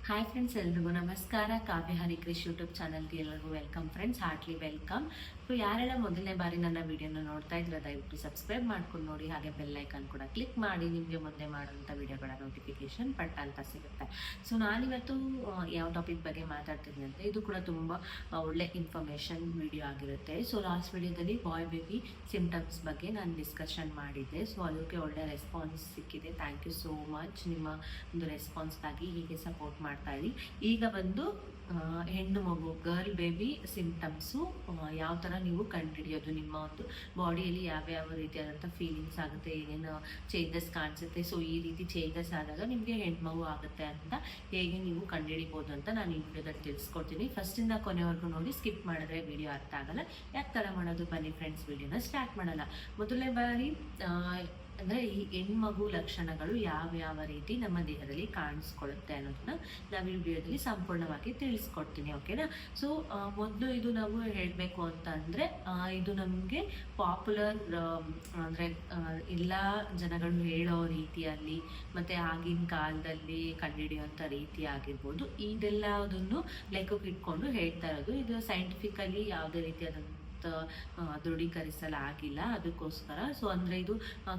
Hi friends, ಎಲ್ರಿಗೂ ನಮಸ್ಕಾರ. ಕಾವ್ಯ ಹರಿಕೃಷ್ YouTube ಚಾನಲ್ಗೆ ಎಲ್ಲರಿಗೂ welcome friends, heartly welcome. So ಯಾರೆಲ್ಲ ಮೊದಲನೇ ಬಾರಿ ನನ್ನ ವಿಡಿಯೋನ ನೋಡ್ತಾ ಇದ್ರೆ ದಯವಿಟ್ಟು ಸಬ್ಸ್ಕ್ರೈಬ್ ಮಾಡ್ಕೊಂಡು ನೋಡಿ, ಹಾಗೆ ಬೆಲ್ ಐಕಾನ್ ಕೂಡ ಕ್ಲಿಕ್ ಮಾಡಿ. ನಿಮಗೆ ಮುಂದೆ ಮಾಡುವಂಥ ವಿಡಿಯೋಗಳ ನೋಟಿಫಿಕೇಶನ್ ಪಟ್ ಅಂತ ಸಿಗುತ್ತೆ. ಸೊ ನಾನಿವತ್ತು ಯಾವ ಟಾಪಿಕ್ ಬಗ್ಗೆ ಮಾತಾಡ್ತೀನಿ ಅಂದರೆ, ಇದು ಕೂಡ ತುಂಬ ಒಳ್ಳೆ ಇನ್ಫಾರ್ಮೇಷನ್ ವಿಡಿಯೋ ಆಗಿರುತ್ತೆ. ಸೊ ಲಾಸ್ಟ್ ವಿಡಿಯೋದಲ್ಲಿ ಬಾಯ್ ಬೇಬಿ ಸಿಂಪ್ಟಮ್ಸ್ ಬಗ್ಗೆ ನಾನು ಡಿಸ್ಕಷನ್ ಮಾಡಿದ್ದೆ. ಸೊ ಅದಕ್ಕೆ ಒಳ್ಳೆ ರೆಸ್ಪಾನ್ಸ್ ಸಿಕ್ಕಿದೆ. ಥ್ಯಾಂಕ್ ಯು ಸೋ ಮಚ್ ನಿಮ್ಮ ಒಂದು ರೆಸ್ಪಾನ್ಸ್ಗಾಗಿ. ಹೀಗೆ ಸಪೋರ್ಟ್ ಮಾಡ್ತಾ ಇರಿ. ಈಗ ಬಂದು ಹೆಣ್ಣು ಮಗು ಗರ್ಲ್ ಬೇಬಿ ಸಿಂಪ್ಟಮ್ಸು ಯಾವ ಥರ ನೀವು ಕಂಡುಹಿಡಿಯೋದು, ನಿಮ್ಮ ಒಂದು ಬಾಡಿಯಲ್ಲಿ ಯಾವ್ಯಾವ ರೀತಿಯಾದಂಥ ಫೀಲಿಂಗ್ಸ್ ಆಗುತ್ತೆ, ಏನೇನು ಚೇಂಜಸ್ ಕಾಣಿಸುತ್ತೆ. ಸೊ ಈ ರೀತಿ ಚೇಂಜಸ್ ಆದಾಗ ನಿಮಗೆ ಹೆಣ್ಮಗು ಆಗುತ್ತೆ ಅಂತ ಹೇಗೆ ನೀವು ಕಂಡುಹಿಡಿಬೋದು ಅಂತ ನಾನು ಈ ವಿಡಿಯೋದಲ್ಲಿ ತಿಳಿಸ್ಕೊಡ್ತೀನಿ. ಫಸ್ಟಿಂದ ಕೊನೆವರೆಗೂ ನೋಡಿ, ಸ್ಕಿಪ್ ಮಾಡಿದ್ರೆ ವಿಡಿಯೋ ಅರ್ಥ ಆಗಲ್ಲ. ಯಾಕೆ ಥರ ಮಾಡೋದು, ಬನ್ನಿ ಫ್ರೆಂಡ್ಸ್ ವಿಡಿಯೋನ ಸ್ಟಾರ್ಟ್ ಮಾಡೋಣ. ಮೊದಲನೇ ಬಾರಿ ಅಂದರೆ ಈ ಹೆಣ್ಮಗು ಲಕ್ಷಣಗಳು ಯಾವ್ಯಾವ ರೀತಿ ನಮ್ಮ ದೇಹದಲ್ಲಿ ಕಾಣಿಸ್ಕೊಳ್ಳುತ್ತೆ ಅನ್ನೋದನ್ನ ನಾವು ಈ ವಿಡಿಯೋದಲ್ಲಿ ಸಂಪೂರ್ಣವಾಗಿ ತಿಳಿಸ್ಕೊಡ್ತೀನಿ, ಓಕೆನಾ. ಸೊ ಮೊದಲು ಇದು ನಾವು ಹೇಳಬೇಕು ಅಂತ ಅಂದರೆ, ಇದು ನಮಗೆ ಪಾಪ್ಯುಲರ್ ಅಂದರೆ ಎಲ್ಲ ಜನಗಳು ಹೇಳೋ ರೀತಿಯಲ್ಲಿ ಮತ್ತು ಆಗಿನ ಕಾಲದಲ್ಲಿ ಕಂಡುಹಿಡಿಯುವಂಥ ರೀತಿ ಆಗಿರ್ಬೋದು, ಇದೆಲ್ಲದನ್ನು ಲೆಕ್ಕಕ್ಕೆ ಇಟ್ಕೊಂಡು ಹೇಳ್ತಾ ಇರೋದು. ಇದು ಸೈಂಟಿಫಿಕಲಿ ಯಾವುದೇ ರೀತಿಯಾದಂಥ ದೃಢೀಕರಿಸಲಾಗಿಲ್ಲ, ಅದಕ್ಕೋಸ್ಕರ. ಸೊ ಅಂದರೆ ಇದು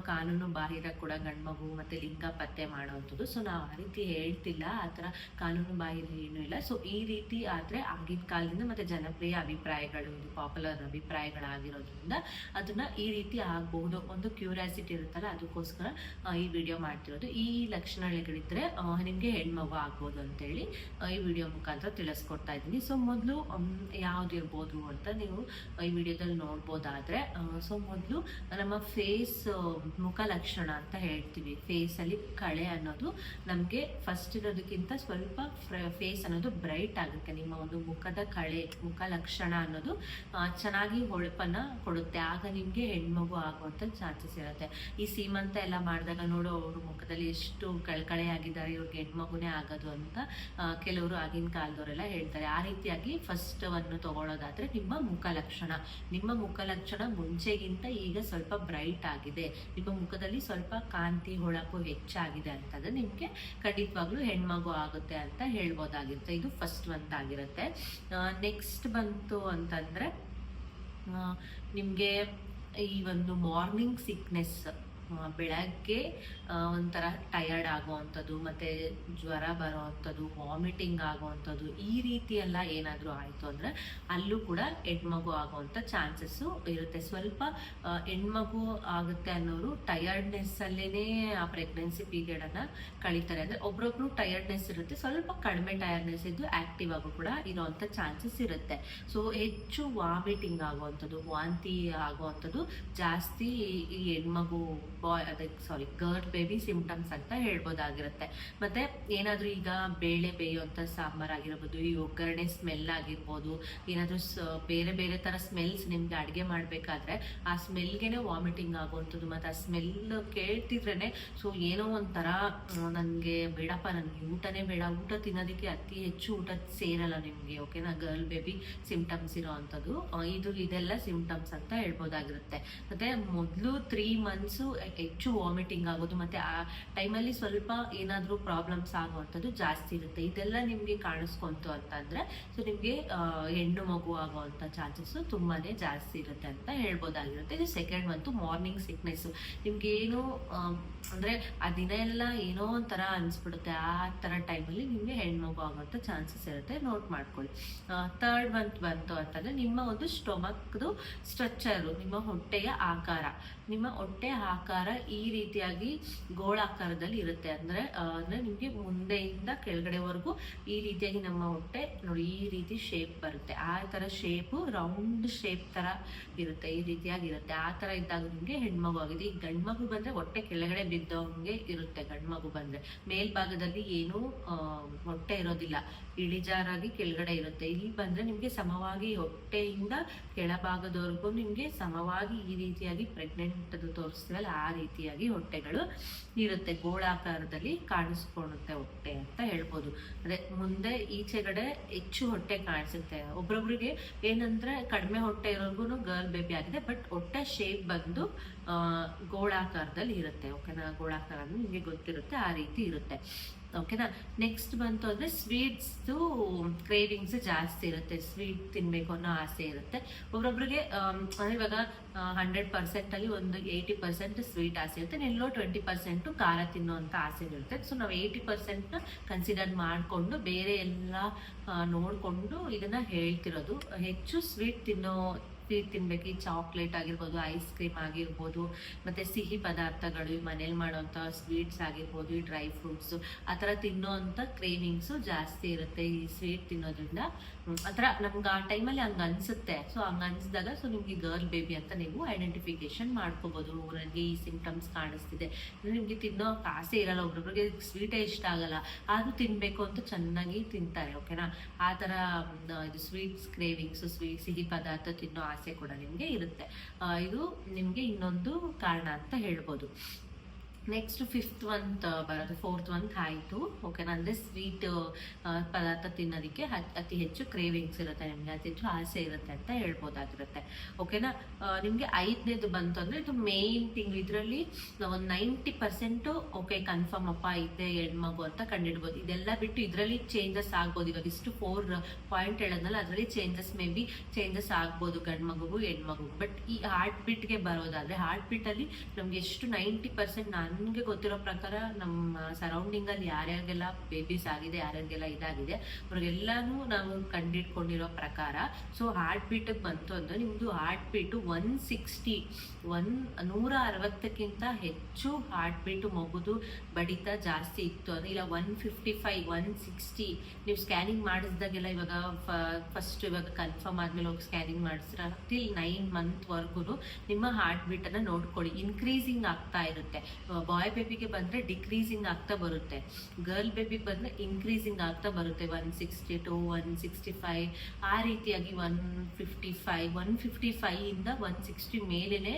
ಕಾನೂನು ಬಾಹಿರ ಕೂಡ ಗಂಡು ಮಗು ಮತ್ತು ಲಿಂಗ ಪತ್ತೆ ಮಾಡುವಂಥದ್ದು. ಸೊ ನಾವು ಆ ರೀತಿ ಹೇಳ್ತಿಲ್ಲ, ಆ ಥರ ಕಾನೂನು ಬಾಹಿರ ಏನೂ ಇಲ್ಲ. ಸೊ ಈ ರೀತಿ ಆದರೆ ಆಗಿನ ಕಾಲದಿಂದ ಮತ್ತು ಜನಪ್ರಿಯ ಅಭಿಪ್ರಾಯಗಳು, ಇದು ಪಾಪ್ಯುಲರ್ ಅಭಿಪ್ರಾಯಗಳಾಗಿರೋದ್ರಿಂದ ಅದನ್ನು ಈ ರೀತಿ ಆಗಬಹುದು, ಒಂದು ಕ್ಯೂರಿಯಾಸಿಟಿ ಇರುತ್ತಲ್ಲ, ಅದಕ್ಕೋಸ್ಕರ ಈ ವಿಡಿಯೋ ಮಾಡ್ತಿರೋದು. ಈ ಲಕ್ಷಣಗಳಿದ್ರೆ ನಿಮಗೆ ಹೆಣ್ಮಗು ಆಗ್ಬೋದು ಅಂತೇಳಿ ಈ ವಿಡಿಯೋ ಮುಖಾಂತರ ತಿಳಿಸ್ಕೊಡ್ತಾ ಇದ್ದೀನಿ. ಸೊ ಮೊದಲು ಯಾವುದಿರ್ಬೋದು ಅಂತ ನೀವು ಈ ವಿಡಿಯೋದಲ್ಲಿ ನೋಡ್ಬೋದಾದ್ರೆ, ಸೊ ಮೊದಲು ನಮ್ಮ ಫೇಸ್ ಮುಖ ಲಕ್ಷಣ ಅಂತ ಹೇಳ್ತೀವಿ. ಫೇಸಲ್ಲಿ ಕಳೆ ಅನ್ನೋದು ನಮಗೆ ಫಸ್ಟ್ ಇರೋದಕ್ಕಿಂತ ಸ್ವಲ್ಪ ಫೇಸ್ ಅನ್ನೋದು ಬ್ರೈಟ್ ಆಗುತ್ತೆ. ನಿಮ್ಮ ಒಂದು ಮುಖದ ಕಳೆ, ಮುಖ ಲಕ್ಷಣ ಅನ್ನೋದು ಚೆನ್ನಾಗಿ ಹೊಳಪನ್ನ ಕೊಡುತ್ತೆ. ಆಗ ನಿಮಗೆ ಹೆಣ್ಮಗು ಆಗುವಂಥ ಚಾನ್ಸಸ್ ಇರುತ್ತೆ. ಈ ಸೀಮಂತ ಎಲ್ಲ ಮಾಡಿದಾಗ ನೋಡು, ಅವರು ಮುಖದಲ್ಲಿ ಎಷ್ಟು ಕಳೆ ಆಗಿದ್ದಾರೆ, ಇವ್ರಿಗೆ ಹೆಣ್ಮಗುನೇ ಆಗೋದು ಅಂತ ಕೆಲವರು ಆಗಿನ ಕಾಲದವರೆಲ್ಲ ಹೇಳ್ತಾರೆ. ಆ ರೀತಿಯಾಗಿ ಫಸ್ಟ್ ಅನ್ನು ತಗೊಳ್ಳೋದಾದ್ರೆ ನಿಮ್ಮ ಮುಖ ಲಕ್ಷಣ, ನಿಮ್ಮ ಮುಖ ಲಕ್ಷಣ ಮುಂಚೆಗಿಂತ ಈಗ ಸ್ವಲ್ಪ ಬ್ರೈಟ್ ಆಗಿದೆ, ನಿಮ್ಮ ಮುಖದಲ್ಲಿ ಸ್ವಲ್ಪ ಕಾಂತಿ ಹೊಳಪು ಹೆಚ್ಚಾಗಿದೆ ಅಂತಂದ್ರೆ ನಿಮಗೆ ಖಂಡಿತವಾಗ್ಲೂ ಹೆಣ್ಮಗು ಆಗುತ್ತೆ ಅಂತ ಹೇಳ್ಬೋದಾಗಿರುತ್ತೆ. ಇದು ಫಸ್ಟ್ ಒಂದಾಗಿರುತ್ತೆ. ನೆಕ್ಸ್ಟ್ ಬಂತು ಅಂತಂದ್ರೆ, ನಿಮಗೆ ಈ ಒಂದು ಮಾರ್ನಿಂಗ್ ಸಿಕ್ನೆಸ್, ಬೆಳಗ್ಗೆ ಒಂಥರ ಟಯರ್ಡ್ ಆಗುವಂಥದ್ದು, ಮತ್ತು ಜ್ವರ ಬರೋವಂಥದ್ದು, ವಾಮಿಟಿಂಗ್ ಆಗುವಂಥದ್ದು, ಈ ರೀತಿ ಎಲ್ಲ ಏನಾದರೂ ಆಯಿತು ಅಂದರೆ ಅಲ್ಲೂ ಕೂಡ ಹೆಣ್ಮಗು ಆಗುವಂಥ ಚಾನ್ಸಸ್ಸು ಇರುತ್ತೆ. ಸ್ವಲ್ಪ ಹೆಣ್ಮಗು ಆಗುತ್ತೆ ಅನ್ನೋರು ಟಯರ್ಡ್ನೆಸ್ಸಲ್ಲೇ ಆ ಪ್ರೆಗ್ನೆನ್ಸಿ ಪೀರಿಯಡನ್ನು ಕಳೀತಾರೆ. ಅಂದರೆ ಒಬ್ರೊಬ್ರು ಟಯರ್ಡ್ನೆಸ್ ಇರುತ್ತೆ, ಸ್ವಲ್ಪ ಕಡಿಮೆ ಟಯರ್ಡ್ನೆಸ್ ಇದ್ದು ಆ್ಯಕ್ಟಿವ್ ಆಗು ಕೂಡ ಇರೋವಂಥ ಚಾನ್ಸಸ್ ಇರುತ್ತೆ. ಸೊ ಹೆಚ್ಚು ವಾಮಿಟಿಂಗ್ ಆಗುವಂಥದ್ದು, ವಾಂತಿ ಆಗುವಂಥದ್ದು ಜಾಸ್ತಿ ಈ ಹೆಣ್ಮಗು ಗರ್ಲ್ ಬೇಬಿ ಸಿಂಪ್ಟಮ್ಸ್ ಅಂತ ಹೇಳ್ಬೋದಾಗಿರುತ್ತೆ. ಮತ್ತೆ ಏನಾದರೂ ಈಗ ಬೇಳೆ ಬೇಯುವಂಥ ಸಾಂಬಾರ್ ಆಗಿರ್ಬೋದು, ಈ ಒಗ್ಗರಣೆ ಸ್ಮೆಲ್ ಆಗಿರ್ಬೋದು, ಏನಾದರೂ ಬೇರೆ ಬೇರೆ ಥರ ಸ್ಮೆಲ್ಸ್ ನಿಮ್ಗೆ ಅಡುಗೆ ಮಾಡಬೇಕಾದ್ರೆ ಆ ಸ್ಮೆಲ್ಗೆನೆ ವಾಮಿಟಿಂಗ್ ಆಗುವಂಥದ್ದು, ಮತ್ತು ಆ ಸ್ಮೆಲ್ ಕೇಳ್ತಿದ್ರೇ ಸೊ ಏನೋ ಒಂಥರ ನನಗೆ ಬೇಡಪ್ಪ, ನನಗೆ ಊಟನೇ ಬೇಡ, ಊಟ ತಿನ್ನೋದಕ್ಕೆ ಅತಿ ಹೆಚ್ಚು ಊಟ ಸೇರಲ್ಲ ನಿಮಗೆ, ಓಕೆನಾ. ಗರ್ಲ್ ಬೇಬಿ ಸಿಂಪ್ಟಮ್ಸ್ ಇರೋ ಅಂಥದ್ದು ಇದೆಲ್ಲ ಸಿಂಪ್ಟಮ್ಸ್ ಅಂತ ಹೇಳ್ಬೋದಾಗಿರುತ್ತೆ. ಮತ್ತು ಮೊದಲು 3 months ಹೆಚ್ಚು ವಾಮಿಟಿಂಗ್ ಆಗೋದು, ಮತ್ತು ಆ ಟೈಮಲ್ಲಿ ಸ್ವಲ್ಪ ಏನಾದರೂ ಪ್ರಾಬ್ಲಮ್ಸ್ ಆಗುವಂಥದ್ದು ಜಾಸ್ತಿ ಇರುತ್ತೆ. ಇದೆಲ್ಲ ನಿಮಗೆ ಕಾಣಿಸ್ಕೊಂತು ಅಂತಂದರೆ ಸೊ ನಿಮಗೆ ಹೆಣ್ಣು ಮಗು ಆಗುವಂಥ ಚಾನ್ಸಸ್ಸು ತುಂಬಾ ಜಾಸ್ತಿ ಇರುತ್ತೆ ಅಂತ ಹೇಳ್ಬೋದಾಗಿರುತ್ತೆ. ಇದು ಸೆಕೆಂಡ್ ಬಂತು ಮಾರ್ನಿಂಗ್ ಸಿಕ್ನೆಸ್ಸು. ನಿಮಗೇನು ಅಂದರೆ ಆ ದಿನ ಎಲ್ಲ ಏನೋ ಒಂಥರ ಅನಿಸ್ಬಿಡುತ್ತೆ, ಆ ಥರ ಟೈಮಲ್ಲಿ ನಿಮಗೆ ಹೆಣ್ಮಗು ಆಗುವಂಥ ಚಾನ್ಸಸ್ ಇರುತ್ತೆ, ನೋಟ್ ಮಾಡ್ಕೊಳ್ಳಿ. ಥರ್ಡ್ ಬಂತು ಅಂತಂದರೆ ನಿಮ್ಮ ಒಂದು ಸ್ಟೊಮಕ್ದು ಸ್ಟ್ರಕ್ಚರು, ನಿಮ್ಮ ಹೊಟ್ಟೆಯ ಆಕಾರ, ನಿಮ್ಮ ಹೊಟ್ಟೆ ಆಕಾರ ಈ ರೀತಿಯಾಗಿ ಗೋಳಾಕಾರದಲ್ಲಿ ಇರುತ್ತೆ. ಅಂದರೆ ನಿಮಗೆ ಮುಂದೆಯಿಂದ ಕೆಳಗಡೆವರೆಗೂ ಈ ರೀತಿಯಾಗಿ ನಮ್ಮ ಹೊಟ್ಟೆ ನೋಡಿ ಈ ರೀತಿ ಶೇಪ್ ಬರುತ್ತೆ. ಆ ಥರ ಶೇಪು ರೌಂಡ್ ಶೇಪ್ ಥರ ಇರುತ್ತೆ, ಈ ರೀತಿಯಾಗಿರುತ್ತೆ. ಆ ಥರ ಇದ್ದಾಗ ನಿಮಗೆ ಹೆಣ್ಮಗು ಆಗಿದೆ. ಈಗ ಗಂಡು ಮಗು ಬಂದರೆ ಹೊಟ್ಟೆ ಕೆಳಗಡೆ ಬಿದ್ದವಂಗೆ ಇರುತ್ತೆ. ಗಂಡು ಮಗು ಬಂದರೆ ಮೇಲ್ಭಾಗದಲ್ಲಿ ಏನೂ ಹೊಟ್ಟೆ ಇರೋದಿಲ್ಲ, ಇಳಿಜಾರಾಗಿ ಕೆಳಗಡೆ ಇರುತ್ತೆ. ಇಲ್ಲಿ ಬಂದರೆ ನಿಮಗೆ ಸಮವಾಗಿ ಹೊಟ್ಟೆಯಿಂದ ಕೆಳಭಾಗದವರೆಗೂ ನಿಮಗೆ ಸಮವಾಗಿ ಈ ರೀತಿಯಾಗಿ ಪ್ರೆಗ್ನೆಂಟ್ ತೋರಿಸ್ತೀವಲ್ಲ ಆ ರೀತಿಯಾಗಿ ಹೊಟ್ಟೆಗಳು ಇರುತ್ತೆ, ಗೋಳಾಕಾರದಲ್ಲಿ ಕಾಣಿಸ್ಕೊಳ್ಳುತ್ತೆ ಹೊಟ್ಟೆ ಅಂತ ಹೇಳ್ಬೋದು. ಅದೇ ಮುಂದೆ ಈಚೆಗಡೆ ಹೆಚ್ಚು ಹೊಟ್ಟೆ ಕಾಣಿಸುತ್ತೆ. ಒಬ್ರೊಬ್ರಿಗೆ ಏನಂದ್ರೆ ಕಡಿಮೆ ಹೊಟ್ಟೆ ಇರೋರ್ಗು ಗರ್ಲ್ ಬೇಬಿ ಆಗಿದೆ, ಬಟ್ ಹೊಟ್ಟೆ ಶೇಪ್ ಬಂದು ಗೋಳಾಕಾರದಲ್ಲಿ ಇರುತ್ತೆ, ಓಕೆನಾ. ಗೋಳಾಕಾರ ನಿಮಗೆ ಗೊತ್ತಿರುತ್ತೆ, ಆ ರೀತಿ ಇರುತ್ತೆ. ಓಕೆನಾ. ನೆಕ್ಸ್ಟ್ ಬಂತು ಅಂದರೆ ಸ್ವೀಟ್ಸ್ದು ಕ್ರೇವಿಂಗ್ಸ್ ಜಾಸ್ತಿ ಇರುತ್ತೆ, ಸ್ವೀಟ್ ತಿನ್ನಬೇಕು ಅನ್ನೋ ಆಸೆ ಇರುತ್ತೆ ಒಬ್ರೊಬ್ರಿಗೆ. ಅಂದರೆ ಇವಾಗ 100%ಅಲ್ಲಿ ಒಂದು 80% ಸ್ವೀಟ್ ಆಸೆ ಇರುತ್ತೆ, ಎಲ್ಲೋ 20% ಖಾರ ತಿನ್ನೋವಂಥ ಆಸೆ ಇರುತ್ತೆ. ಸೊ ನಾವು 80%ನ ಕನ್ಸಿಡರ್ ಮಾಡಿಕೊಂಡು ಬೇರೆ ಎಲ್ಲ ನೋಡಿಕೊಂಡು ಇದನ್ನು ಹೇಳ್ತಿರೋದು. ಹೆಚ್ಚು ಸ್ವೀಟ್ ತಿನ್ಬೇಕು. ಈ ಚಾಕ್ಲೇಟ್ ಆಗಿರ್ಬೋದು, ಐಸ್ ಕ್ರೀಮ್ ಆಗಿರ್ಬೋದು, ಮತ್ತು ಸಿಹಿ ಪದಾರ್ಥಗಳು, ಮನೇಲಿ ಮಾಡೋವಂಥ ಸ್ವೀಟ್ಸ್ ಆಗಿರ್ಬೋದು, ಈ ಡ್ರೈ ಫ್ರೂಟ್ಸು ಆ ಥರ ತಿನ್ನೋವಂಥ ಕ್ರೇವಿಂಗ್ಸು ಜಾಸ್ತಿ ಇರುತ್ತೆ ಈ ಸ್ವೀಟ್ ತಿನ್ನೋದ್ರಿಂದ. ಆ ಥರ ನಮ್ಗೆ ಆ ಟೈಮಲ್ಲಿ ಹಂಗೆ ಅನಿಸುತ್ತೆ. ಸೊ ಹಂಗೆ ಅನಿಸಿದಾಗ ಸೊ ನಿಮಗೆ ಗರ್ಲ್ ಬೇಬಿ ಅಂತ ನೀವು ಐಡೆಂಟಿಫಿಕೇಶನ್ ಮಾಡ್ಕೋಬೋದು. ನನಗೆ ಈ ಸಿಂಪ್ಟಮ್ಸ್ ಕಾಣಿಸ್ತಿದೆ, ನಿಮಗೆ ತಿನ್ನೋ ಆಸೆ ಇರಲ್ಲ, ಒಬ್ರೊಬ್ರಿಗೆ ಸ್ವೀಟೇ ಇಷ್ಟ ಆಗಲ್ಲ, ಆದರೂ ತಿನ್ನಬೇಕು ಅಂತ ಚೆನ್ನಾಗಿ ತಿಂತಾರೆ. ಓಕೆನಾ. ಆ ಥರ ಇದು ಸ್ವೀಟ್ಸ್ ಕ್ರೇವಿಂಗ್ಸು, ಸಿಹಿ ಪದಾರ್ಥ ತಿನ್ನೋ ಆಸೆ ಕೂಡ ನಿಮಗೆ ಇರುತ್ತೆ. ಇದು ನಿಮಗೆ ಇನ್ನೊಂದು ಕಾರಣ ಅಂತ ಹೇಳ್ಬೋದು. ನೆಕ್ಸ್ಟ್ ಫಿಫ್ತ್ ಮಂತ್ ಬರೋದು, ಫೋರ್ತ್ ಮಂತ್ ಆಯಿತು. ಓಕೆನಾ. ಅಂದರೆ ಸ್ವೀಟ್ ಪದಾರ್ಥ ತಿನ್ನೋದಕ್ಕೆ ಅತಿ ಹೆಚ್ಚು ಕ್ರೇವಿಂಗ್ಸ್ ಇರುತ್ತೆ, ನಿಮಗೆ ಅತಿ ಹೆಚ್ಚು ಆಸೆ ಇರುತ್ತೆ ಅಂತ ಹೇಳ್ಬೋದಾಗಿರುತ್ತೆ. ಓಕೆನಾ. ನಿಮಗೆ 5ನೇದು ಬಂತು ಅಂದರೆ ಇದು ಮೇನ್ ಥಿಂಗ್. ಇದರಲ್ಲಿ ಒಂದು 90% ಓಕೆ ಕನ್ಫರ್ಮ್ ಅಪ್ಪ ಇದೆ ಹೆಣ್ಮಗು ಅಂತ ಕಂಡಿಡ್ಬೋದು. ಇದೆಲ್ಲ ಬಿಟ್ಟು ಇದರಲ್ಲಿ ಚೇಂಜಸ್ ಆಗ್ಬೋದು. ಇವಾಗ ಇಷ್ಟು 4 ಪಾಯಿಂಟ್ ಹೇಳೋದ್ನಲ್ಲ, ಅದರಲ್ಲಿ ಚೇಂಜಸ್ ಆಗ್ಬೋದು ಗಂಡು ಮಗುಗೂ ಹೆಣ್ಮಗುಗೂ. ಬಟ್ ಈ ಹಾರ್ಟ್ ಬೀಟ್ಗೆ ಬರೋದಾದರೆ, ಹಾರ್ಟ್ ಬೀಟಲ್ಲಿ ನಮ್ಗೆ ಎಷ್ಟು 90% ನನಗೆ ಗೊತ್ತಿರೋ ಪ್ರಕಾರ ನಮ್ಮ ಸರೌಂಡಿಂಗಲ್ಲಿ ಯಾರ್ಯಾರಿಗೆಲ್ಲ ಬೇಬೀಸ್ ಆಗಿದೆ, ಯಾರ್ಯಾರಿಗೆಲ್ಲ ಇದಾಗಿದೆ, ಅವ್ರಿಗೆಲ್ಲಾನು ನಾವು ಕಂಡಿಡ್ಕೊಂಡಿರೋ ಪ್ರಕಾರ ಸೊ ಹಾರ್ಟ್ ಬೀಟಿಗೆ ಬಂತು ಅಂದರೆ ನಿಮ್ಮದು ಹಾರ್ಟ್ ಬೀಟು 160ಕ್ಕಿಂತ ಹೆಚ್ಚು ಹಾರ್ಟ್ ಬೀಟು ಮಗುದು ಬಡಿತ ಜಾಸ್ತಿ ಇತ್ತು ಅಂದರೆ, ಇಲ್ಲ 155 160 ನೀವು ಸ್ಕ್ಯಾನಿಂಗ್ ಮಾಡಿಸಿದಾಗೆಲ್ಲ, ಇವಾಗ ಫಸ್ಟ್ ಇವಾಗ ಕನ್ಫರ್ಮ್ ಆದಮೇಲೆ ಹೋಗಿ ಸ್ಕ್ಯಾನಿಂಗ್ ಮಾಡಿಸಿದ್ರೆ ಟಿಲ್ 9 ಮಂತ್ವರೆಗೂ ನಿಮ್ಮ ಹಾರ್ಟ್ ಬೀಟನ್ನು ನೋಡ್ಕೊಳ್ಳಿ. ಇನ್ಕ್ರೀಸಿಂಗ್ ಆಗ್ತಾ ಇರುತ್ತೆ. ಬಾಯ್ ಬೇಬಿಗೆ ಬಂದರೆ ಡಿಕ್ರೀಸಿಂಗ್ ಆಗ್ತಾ ಬರುತ್ತೆ, ಗರ್ಲ್ ಬೇಬಿಗೆ ಬಂದರೆ ಇನ್ಕ್ರೀಸಿಂಗ್ ಆಗ್ತಾ ಬರುತ್ತೆ. 162 165 ಆ ರೀತಿಯಾಗಿ 155 ಇಂದ 160 ಮೇಲೇ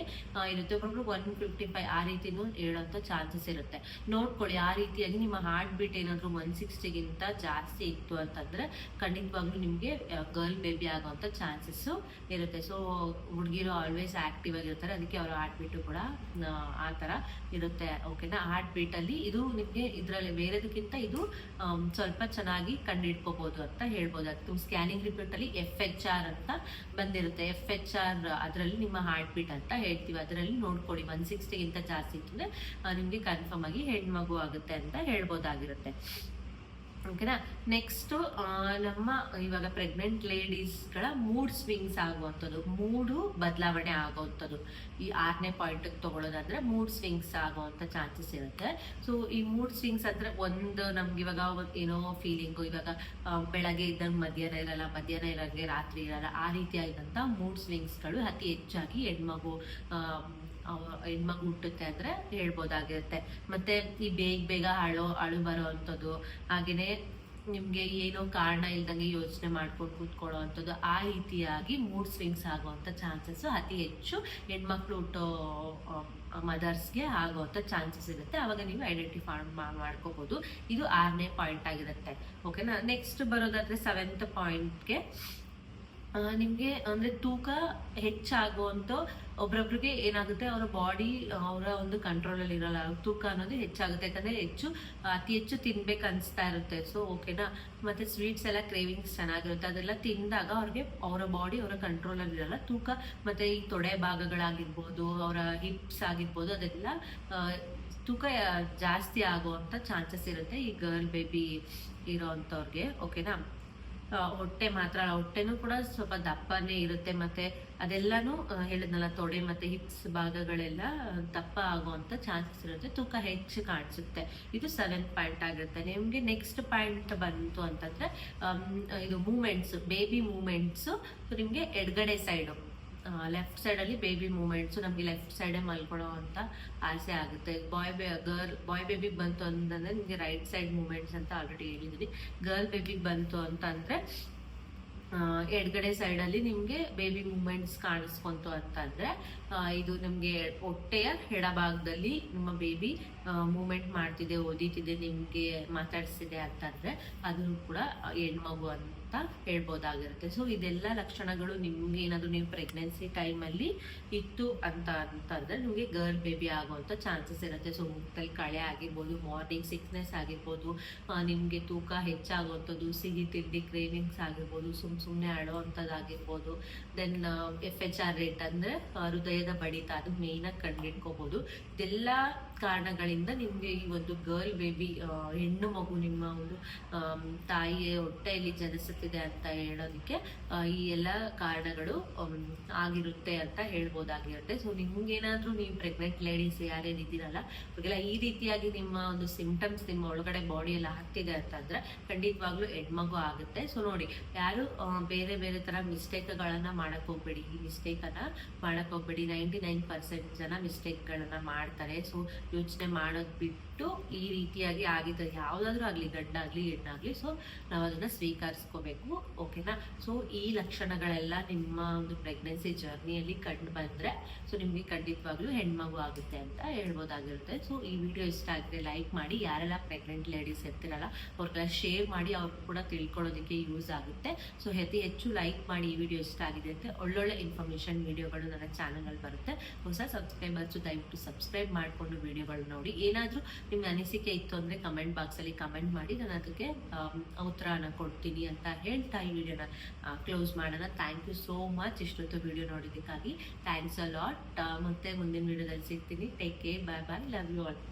ಇರುತ್ತೆ. ಒಬ್ಬೊಬ್ರು 155 ಆ ರೀತಿನೂ ಹೇಳೋಂಥ ಚಾನ್ಸಸ್ ಇರುತ್ತೆ. ನೋಡ್ಕೊಳ್ಳಿ ಆ ರೀತಿಯಾಗಿ ನಿಮ್ಮ ಹಾರ್ಟ್ ಬೀಟ್ ಏನಾದರೂ 160ಗಿಂತ ಜಾಸ್ತಿ ಇತ್ತು ಅಂತಂದರೆ ಖಂಡಿತವಾಗ್ಲೂ ನಿಮಗೆ ಗರ್ಲ್ ಬೇಬಿ ಆಗೋವಂಥ ಚಾನ್ಸಸ್ಸು ಇರುತ್ತೆ. ಸೊ ಹುಡುಗಿರು ಆಲ್ವೇಸ್ ಆ್ಯಕ್ಟಿವ್ ಆಗಿರ್ತಾರೆ, ಅದಕ್ಕೆ ಅವರ ಹಾರ್ಟ್ ಬೀಟು ಕೂಡ ಆ ಥರ ಇರುತ್ತೆ. ಓಕೆನಾ. ಹಾರ್ಟ್ ಬೀಟಲ್ಲಿ ಇದು ನಿಮಗೆ ಇದರಲ್ಲಿ ಬೇರೆದಕ್ಕಿಂತ ಇದು ಸ್ವಲ್ಪ ಚೆನ್ನಾಗಿ ಕಂಡುಹಿಡ್ಕೋಬೋದು ಅಂತ ಹೇಳ್ಬೋದಾಗ್ತದೆ. ಸ್ಕ್ಯಾನಿಂಗ್ ರಿಪೋರ್ಟಲ್ಲಿ FHR ಅಂತ ಬಂದಿರುತ್ತೆ. FHR ಅದರಲ್ಲಿ ನಿಮ್ಮ ಹಾರ್ಟ್ ಬೀಟ್ ಅಂತ ಹೇಳ್ತೀವಿ. ಅದರಲ್ಲಿ ನೋಡ್ಕೊಳ್ಳಿ 160ಗಿಂತ ಜಾಸ್ತಿ ಇತ್ತಂದರೆ ನಿಮಗೆ ಕನ್ಫರ್ಮ್ ಆಗಿ ಹೆಣ್ಮಗು ಆಗುತ್ತೆ ಅಂತ ಹೇಳ್ಬೋದಾಗಿರುತ್ತೆ. ಓಕೆನಾ. ನೆಕ್ಸ್ಟು ನಮ್ಮ ಇವಾಗ ಪ್ರೆಗ್ನೆಂಟ್ ಲೇಡೀಸ್ಗಳ ಮೂಡ್ ಸ್ವಿಂಗ್ಸ್ ಆಗುವಂಥದ್ದು, ಮೂಡು ಬದಲಾವಣೆ ಆಗುವಂಥದ್ದು. ಈ 6ನೇ ಪಾಯಿಂಟಿಗೆ ತೊಗೊಳ್ಳೋದಾದರೆ ಮೂಡ್ ಸ್ವಿಂಗ್ಸ್ ಆಗುವಂಥ ಚಾನ್ಸಸ್ ಇರುತ್ತೆ. ಸೊ ಈ ಮೂಡ್ ಸ್ವಿಂಗ್ಸ್ ಅಂದರೆ ಒಂದು ನಮ್ಗೆ ಇವಾಗ ಏನೋ ಫೀಲಿಂಗು, ಇವಾಗ ಬೆಳಗ್ಗೆ ಇದ್ದಂಗೆ ಮಧ್ಯಾಹ್ನ ಇರಲ್ಲ, ಮಧ್ಯಾಹ್ನ ಇರೋಂಗೆ ರಾತ್ರಿ ಇರಲ್ಲ, ಆ ರೀತಿಯಾದಂಥ ಮೂಡ್ ಸ್ವಿಂಗ್ಸ್ಗಳು ಅತಿ ಹೆಚ್ಚಾಗಿ ಹೆಣ್ಮಗು ಹುಟ್ಟುತ್ತೆ ಅಂದರೆ ಹೇಳ್ಬೋದಾಗಿರುತ್ತೆ. ಮತ್ತು ಈ ಬೇಗ ಅಳು ಬರೋ ಅಂಥದ್ದು, ಹಾಗೆಯೇ ನಿಮಗೆ ಏನೋ ಕಾರಣ ಇಲ್ದಂಗೆ ಯೋಚನೆ ಮಾಡ್ಕೊಂಡು ಕೂತ್ಕೊಳ್ಳೋ ಅಂಥದ್ದು, ಆ ರೀತಿಯಾಗಿ ಮೂಡ್ ಸ್ವಿಂಗ್ಸ್ ಆಗುವಂಥ ಚಾನ್ಸಸ್ಸು ಅತಿ ಹೆಚ್ಚು ಹೆಣ್ಮಕ್ಳು ಹುಟ್ಟೋ ಮದರ್ಸ್ಗೆ ಆಗುವಂಥ ಚಾನ್ಸಸ್ ಇರುತ್ತೆ. ಆವಾಗ ನೀವು ಐಡೆಂಟಿಫೈ ಮಾಡ್ಕೋಬೋದು. ಇದು 6ನೇ ಪಾಯಿಂಟ್ ಆಗಿರುತ್ತೆ. ಓಕೆನಾ. ನೆಕ್ಸ್ಟ್ ಬರೋದಾದರೆ 7th ಪಾಯಿಂಟ್ಗೆ ನಿಮಗೆ ಅಂದರೆ ತೂಕ ಹೆಚ್ಚಾಗುವಂಥ ಒಬ್ರೊಬ್ರಿಗೆ ಏನಾಗುತ್ತೆ, ಅವರ ಬಾಡಿ ಅವರ ಒಂದು ಕಂಟ್ರೋಲಲ್ಲಿ ಇರಲ್ಲ, ತೂಕ ಅನ್ನೋದು ಹೆಚ್ಚಾಗುತ್ತೆ. ಯಾಕಂದರೆ ಅತಿ ಹೆಚ್ಚು ತಿನ್ಬೇಕು ಅನಿಸ್ತಾ ಇರುತ್ತೆ. ಸೊ ಓಕೆನಾ. ಮತ್ತು ಸ್ವೀಟ್ಸ್ ಎಲ್ಲ ಕ್ರೇವಿಂಗ್ಸ್ ಚೆನ್ನಾಗಿರುತ್ತೆ, ಅದೆಲ್ಲ ತಿಂದಾಗ ಅವರ ಬಾಡಿ ಅವರ ಕಂಟ್ರೋಲಲ್ಲಿ ಇರಲ್ಲ. ತೂಕ ಮತ್ತು ಈ ತೊಡೆ ಭಾಗಗಳಾಗಿರ್ಬೋದು, ಅವರ ಹಿಪ್ಸ್ ಆಗಿರ್ಬೋದು, ಅದೆಲ್ಲ ತೂಕ ಜಾಸ್ತಿ ಆಗುವಂಥ ಚಾನ್ಸಸ್ ಇರುತ್ತೆ ಈ ಗರ್ಲ್ ಬೇಬಿ ಇರೋ ಅಂಥವ್ರಿಗೆ. ಓಕೆನಾ. ಹೊಟ್ಟೆ ಮಾತ್ರ ಅಲ್ಲ, ಹೊಟ್ಟೆನೂ ಕೂಡ ಸ್ವಲ್ಪ ದಪ್ಪನೇ ಇರುತ್ತೆ. ಮತ್ತು ಅದೆಲ್ಲನೂ ಹೇಳಿದ್ನಲ್ಲ, ತೊಡೆ ಮತ್ತು ಹಿಪ್ಸ್ ಭಾಗಗಳೆಲ್ಲ ದಪ್ಪ ಆಗುವಂಥ ಚಾನ್ಸಸ್ ಇರುತ್ತೆ, ತೂಕ ಹೆಚ್ಚು ಕಾಣಿಸುತ್ತೆ. ಇದು 7th ಪಾಯಿಂಟ್ ಆಗಿರುತ್ತೆ. ನಿಮಗೆ ನೆಕ್ಸ್ಟ್ ಪಾಯಿಂಟ್ ಬಂತು ಅಂತಂದರೆ ಇದು ಮೂಮೆಂಟ್ಸು, ಬೇಬಿ ಮೂಮೆಂಟ್ಸು. ನಿಮಗೆ ಎಡಗಡೆ ಸೈಡು, ಲೆಫ್ಟ್ ಸೈಡಲ್ಲಿ ಬೇಬಿ ಮೂಮೆಂಟ್ಸು, ನಮಗೆ ಲೆಫ್ಟ್ ಸೈಡೇ ಮಲ್ಕೊಳ್ಳೋ ಅಂತ ಆಸೆ ಆಗುತ್ತೆ. ಬಾಯ್ ಬೇಬಿಗೆ ಬಂತು ಅಂತಂದರೆ ನಿಮಗೆ ರೈಟ್ ಸೈಡ್ ಮೂಮೆಂಟ್ಸ್ ಅಂತ ಆಲ್ರೆಡಿ ಹೇಳಿದ್ದೀನಿ. ಗರ್ಲ್ ಬೇಬಿಗೆ ಬಂತು ಅಂತಂದರೆ ಎಡಗಡೆ ಸೈಡಲ್ಲಿ ನಿಮಗೆ ಬೇಬಿ ಮೂಮೆಂಟ್ಸ್ ಕಾಣಿಸ್ಕೊಂತು ಅಂತಂದರೆ ಇದು ನಿಮಗೆ ಹೊಟ್ಟೆಯ ಎಡಭಾಗದಲ್ಲಿ ನಿಮ್ಮ ಬೇಬಿ ಮೂಮೆಂಟ್ ಮಾಡ್ತಿದೆ, ಓದಿತಿದೆ, ನಿಮಗೆ ಮಾತಾಡಿಸ್ತಿದೆ ಅಂತಂದರೆ ಅದನ್ನು ಕೂಡ ಹೆಣ್ಮಗು ಅಂತ ಹೇಳ್ಬೋದಾಗಿರುತ್ತೆ. ಸೊ ಇದೆಲ್ಲ ಲಕ್ಷಣಗಳು ನಿಮ್ಗೆ ಏನಾದರೂ ನೀವು ಪ್ರೆಗ್ನೆನ್ಸಿ ಟೈಮಲ್ಲಿ ಇತ್ತು ಅಂತಂದರೆ ನಿಮಗೆ ಗರ್ಲ್ ಬೇಬಿ ಆಗುವಂಥ ಚಾನ್ಸಸ್ ಇರುತ್ತೆ. ಸೊ ಮುಖದಲ್ಲಿ ಕಳೆ ಆಗಿರ್ಬೋದು, ಮಾರ್ನಿಂಗ್ ಸಿಕ್ನೆಸ್ ಆಗಿರ್ಬೋದು, ನಿಮಗೆ ತೂಕ ಹೆಚ್ಚಾಗುವಂಥದ್ದು, ಸಿಹಿ ತಿಂಡಿ ಕ್ರೇವಿಂಗ್ಸ್ ಆಗಿರ್ಬೋದು, ಸುಮ್ಮನೆ ಆಡೋವಂಥದ್ದಾಗಿರ್ಬೋದು. ದೆನ್ FHR ರೇಟ್ ಅಂದರೆ ಹೃದಯದ ಬಡಿತ, ಅದು ಮೇಯ್ನಾಗಿ ಕಂಡುಹಿಡ್ಕೋಬೋದು. ಇದೆಲ್ಲ ಕಾರಣಗಳಿಂದ ನಿಮಗೆ ಈ ಒಂದು ಗರ್ಲ್ ಬೇಬಿ ಹೆಣ್ಣು ಮಗು ನಿಮ್ಮ ಒಂದು ತಾಯಿಯ ಹೊಟ್ಟೆಯಲ್ಲಿ ಜನಿಸುತ್ತಿದೆ ಅಂತ ಹೇಳೋದಕ್ಕೆ ಈ ಎಲ್ಲ ಕಾರಣಗಳು ಆಗಿರುತ್ತೆ ಅಂತ ಹೇಳ್ಬೋದಾಗಿರುತ್ತೆ. ಸೊ ನಿಮ್ಗೇನಾದರೂ ನೀವು ಪ್ರೆಗ್ನೆಂಟ್ ಲೇಡೀಸ್ ಯಾರೇನಿದ್ದೀರಲ್ಲ ಇವಾಗೆಲ್ಲ ಈ ರೀತಿಯಾಗಿ ನಿಮ್ಮ ಒಂದು ಸಿಂಪ್ಟಮ್ಸ್ ನಿಮ್ಮ ಒಳಗಡೆ ಬಾಡಿಯಲ್ಲಿ ಆಗ್ತಿದೆ ಅಂತಂದರೆ ಖಂಡಿತವಾಗ್ಲೂ ಹೆಣ್ಮಗು ಆಗುತ್ತೆ. ಸೊ ನೋಡಿ, ಯಾರು ಬೇರೆ ಬೇರೆ ಥರ ಮಿಸ್ಟೇಕ್ಗಳನ್ನು ಮಾಡಕ್ಕೆ ಹೋಗ್ಬೇಡಿ. ಈ ಮಿಸ್ಟೇಕನ್ನು ಮಾಡಕ್ಕೆ ಹೋಗ್ಬೇಡಿ. 99% ಜನ ಮಿಸ್ಟೇಕ್ಗಳನ್ನು ಮಾಡ್ತಾರೆ. ಸೊ ಯೋಚನೆ ಮಾಡೋದು ಬಿಟ್ಟು ಈ ರೀತಿಯಾಗಿ ಆಗಿದ್ದರೆ ಯಾವುದಾದ್ರೂ ಆಗಲಿ, ಗಂಡಾಗಲಿ ಹೆಣ್ಣಾಗಲಿ, ಸೊ ನಾವು ಅದನ್ನು ಸ್ವೀಕರಿಸ್ಕೋಬೇಕು. ಓಕೆನಾ? ಸೊ ಈ ಲಕ್ಷಣಗಳೆಲ್ಲ ನಿಮ್ಮ ಒಂದು ಪ್ರೆಗ್ನೆನ್ಸಿ ಜರ್ನಿಯಲ್ಲಿ ಕಂಡು ಬಂದರೆ ಸೊ ನಿಮಗೆ ಖಂಡಿತವಾಗ್ಲೂ ಹೆಣ್ಮಗು ಆಗುತ್ತೆ ಅಂತ ಹೇಳ್ಬೋದಾಗಿರುತ್ತೆ. ಸೊ ಈ ವಿಡಿಯೋ ಇಷ್ಟ ಆಗಿದೆ ಲೈಕ್ ಮಾಡಿ. ಯಾರೆಲ್ಲ ಪ್ರೆಗ್ನೆಂಟ್ ಲೇಡೀಸ್ ಇರ್ತಿರಲ್ಲ ಅವ್ರಿಗೆಲ್ಲ ಶೇರ್ ಮಾಡಿ, ಅವ್ರು ಕೂಡ ತಿಳ್ಕೊಳ್ಳೋದಕ್ಕೆ ಯೂಸ್ ಆಗುತ್ತೆ. ಸೊ ಹೆಚ್ಚು ಲೈಕ್ ಮಾಡಿ. ಈ ವಿಡಿಯೋ ಇಷ್ಟ ಆಗಿದೆ ಅಂತ ಒಳ್ಳೊಳ್ಳೆ ಇನ್ಫಾರ್ಮೇಷನ್ ವಿಡಿಯೋಗಳು ನನ್ನ ಚಾನಲಲ್ಲಿ ಬರುತ್ತೆ. ಹೊಸ ಸಬ್ಸ್ಕ್ರೈಬರ್ಸು ದಯವಿಟ್ಟು ಸಬ್ಸ್ಕ್ರೈಬ್ ಮಾಡಿಕೊಂಡು ವಿಡಿಯೋಗಳು ನೋಡಿ. ಏನಾದರೂ ನಿಮ್ಗೆ ಅನಿಸಿಕೆ ಇತ್ತು ಅಂದರೆ ಕಮೆಂಟ್ ಬಾಕ್ಸಲ್ಲಿ ಕಮೆಂಟ್ ಮಾಡಿ, ನಾನು ಅದಕ್ಕೆ ಉತ್ತರನ ಕೊಡ್ತೀನಿ ಅಂತ ಹೇಳ್ತಾ ಈ ವಿಡಿಯೋನ ಕ್ಲೋಸ್ ಮಾಡೋಣ. ಥ್ಯಾಂಕ್ ಯು ಸೋ ಮಚ್ ಇಷ್ಟೊತ್ತು ವಿಡಿಯೋ ನೋಡೋದಕ್ಕಾಗಿ. Thanks a lot. ಮತ್ತೆ ಮುಂದಿನ ವಿಡಿಯೋದಲ್ಲಿ ಸಿಗ್ತೀನಿ. Take care, bye bye, love you all.